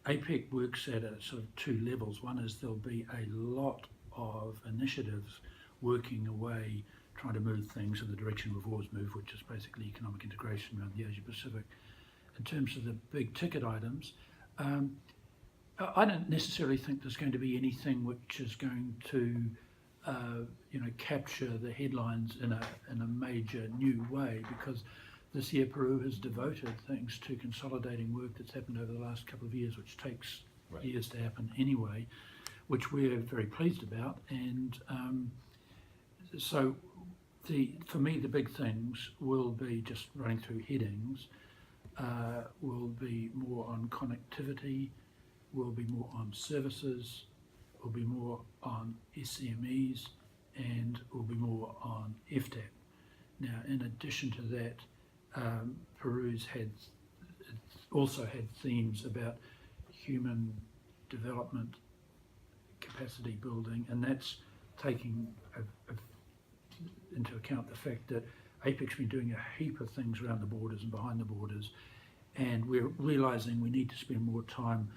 APEC works at a sort of two levels. One is there'll be a lot of initiatives working away, trying to move things in the direction we've always moved, which is basically economic integration around the Asia Pacific. In terms of the big ticket items, I don't necessarily think there's going to be anything which is going to capture the headlines in a major new way, because this year Peru has devoted things to consolidating work that's happened over the last couple of years, which takes years to happen anyway, which we're very pleased about. And so for me, the big things will be, just running through headings, will be more on connectivity, will be more on services, will be more on SMEs, and will be more on FTAP. Now, in addition to that, Peru's also had themes about human development, capacity building, and that's taking into account the fact that APEC's been doing a heap of things around the borders and behind the borders, and we're realising we need to spend more time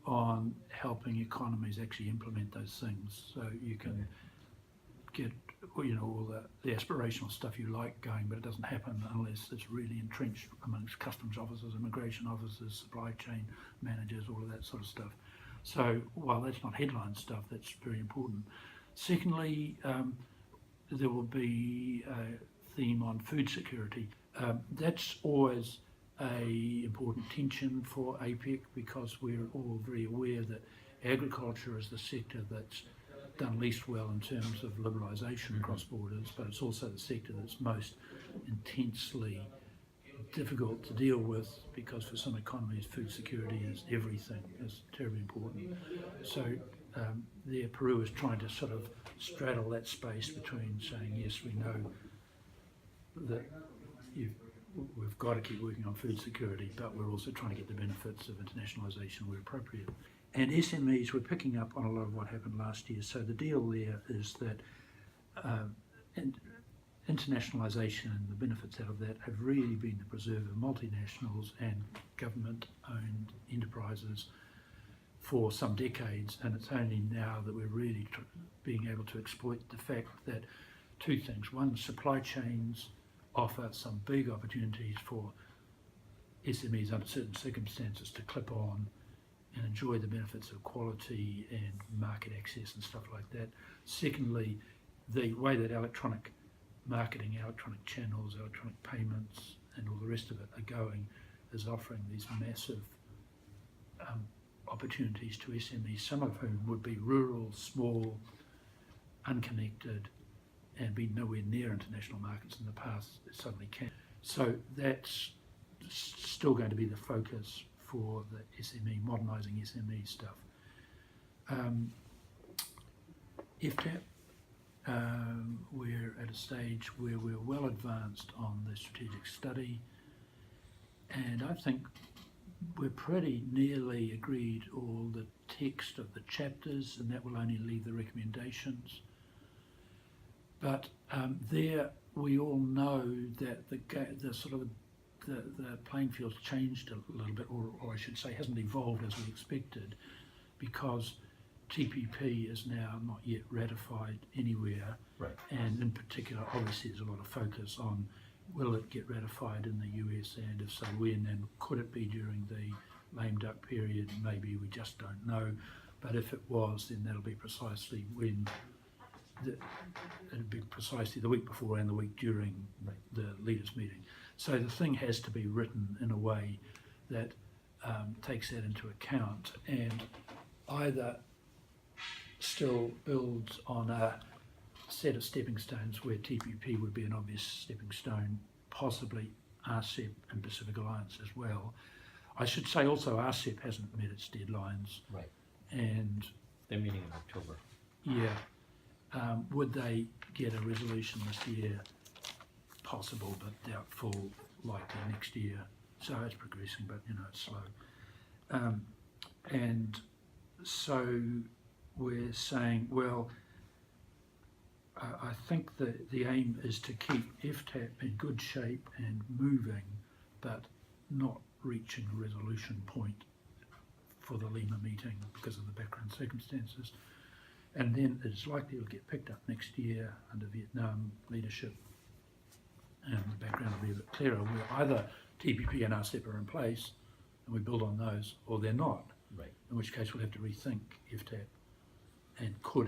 on helping economies actually implement those things, so you can get all the aspirational stuff you like going, but it doesn't happen unless it's really entrenched amongst customs officers, immigration officers, supply chain managers, all of that sort of stuff. So while that's not headline stuff, that's very important. Secondly, there will be a theme on food security. That's always an important tension for APEC, because we're all very aware that agriculture is the sector that's done least well in terms of liberalisation across borders, but it's also the sector that's most intensely difficult to deal with, because for some economies food security is everything, is terribly important. So there Peru is trying to sort of straddle that space between saying, yes, we know that we've got to keep working on food security, but we're also trying to get the benefits of internationalisation where appropriate. And SMEs, we're picking up on a lot of what happened last year. So the deal there is that internationalisation and the benefits out of that have really been the preserve of multinationals and government-owned enterprises for some decades, and it's only now that we're really being able to exploit the fact that two things. One, supply chains offer some big opportunities for SMEs under certain circumstances to clip on and enjoy the benefits of quality and market access and stuff like that. Secondly, the way that electronic marketing, electronic channels, electronic payments and all the rest of it are going is offering these massive opportunities to SMEs, some of whom would be rural, small, unconnected, and be nowhere near international markets in the past, it suddenly can. So that's still going to be the focus for the SME, modernising SME stuff. FTAP, we're at a stage where we're well advanced on the strategic study, and I think we're pretty nearly agreed all the text of the chapters, and that will only leave the recommendations. But there we all know that the playing field's changed a little bit, or I should say hasn't evolved as we expected, because TPP is now not yet ratified anywhere, and in particular obviously there's a lot of focus on will it get ratified in the US, and if so when, and could it be during the lame duck period? Maybe, we just don't know, but if it was, then that'll be precisely when it'd be precisely the week before and the week during the leaders' meeting. So the thing has to be written in a way that takes that into account, and either still builds on a set of stepping stones where TPP would be an obvious stepping stone, possibly RCEP and Pacific Alliance as well. I should say also RCEP hasn't met its deadlines. Right. And they're meeting in October. Yeah. Would they get a resolution this year? Possible, but doubtful, likely next year. So it's progressing, but it's slow. And so we're saying, well, I think the aim is to keep FTAP in good shape and moving, but not reaching a resolution point for the Lima meeting because of the background circumstances. And then it's likely it'll get picked up next year under Vietnam leadership, and the background will be a bit clearer, where either TPP and RCEP are in place and we build on those, or they're not. Right. In which case we'll have to rethink IFTAP, and could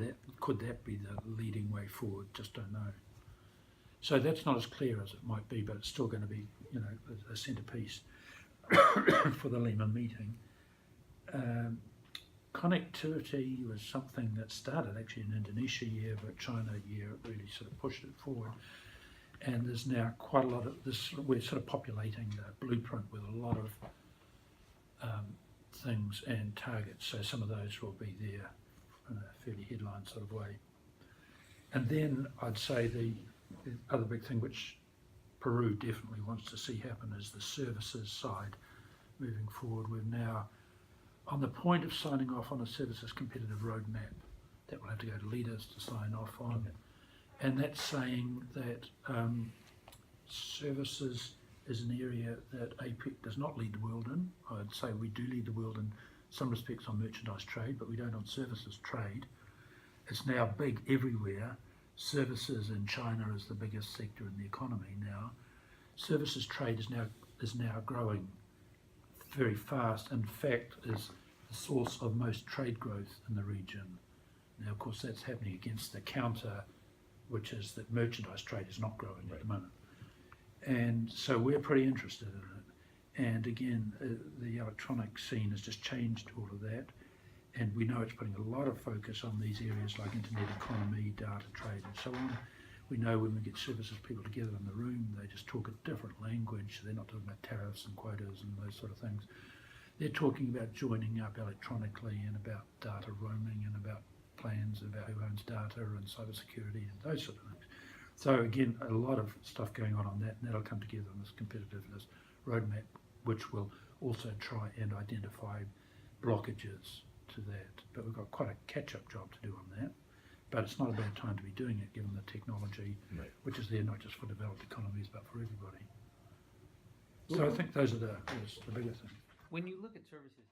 that be the leading way forward? Just don't know. So that's not as clear as it might be, but it's still going to be, you know, a centrepiece for the Lima meeting. Connectivity was something that started actually in Indonesia year, but China year really sort of pushed it forward. And there's now quite a lot of this, we're sort of populating the blueprint with a lot of things and targets. So some of those will be there in a fairly headline sort of way. And then I'd say the other big thing which Peru definitely wants to see happen is the services side moving forward. We're now on the point of signing off on a services competitive roadmap that will have to go to leaders to sign off on. Okay. And that's saying that services is an area that APEC does not lead the world in. I'd say we do lead the world in some respects on merchandise trade, but we don't on services trade. It's now big everywhere. Services in China is the biggest sector in the economy now. Services trade is now growing very fast. In fact, is the source of most trade growth in the region. Now, of course, that's happening against the counter, which is that merchandise trade is not growing at the moment. And so we're pretty interested in it. And again, the electronic scene has just changed all of that. And we know it's putting a lot of focus on these areas like internet economy, data trade, and so on. We know when we get services people together in the room, they just talk a different language. They're not talking about tariffs and quotas and those sort of things. They're talking about joining up electronically and about data roaming and about plans about who owns data and cybersecurity and those sort of things. So again, a lot of stuff going on that, and that'll come together in this competitiveness roadmap, which will also try and identify blockages to that. But we've got quite a catch-up job to do on that. But it's not a bad time to be doing it, given the technology, which is there not just for developed economies, but for everybody. So I think those are the bigger things. When you look at services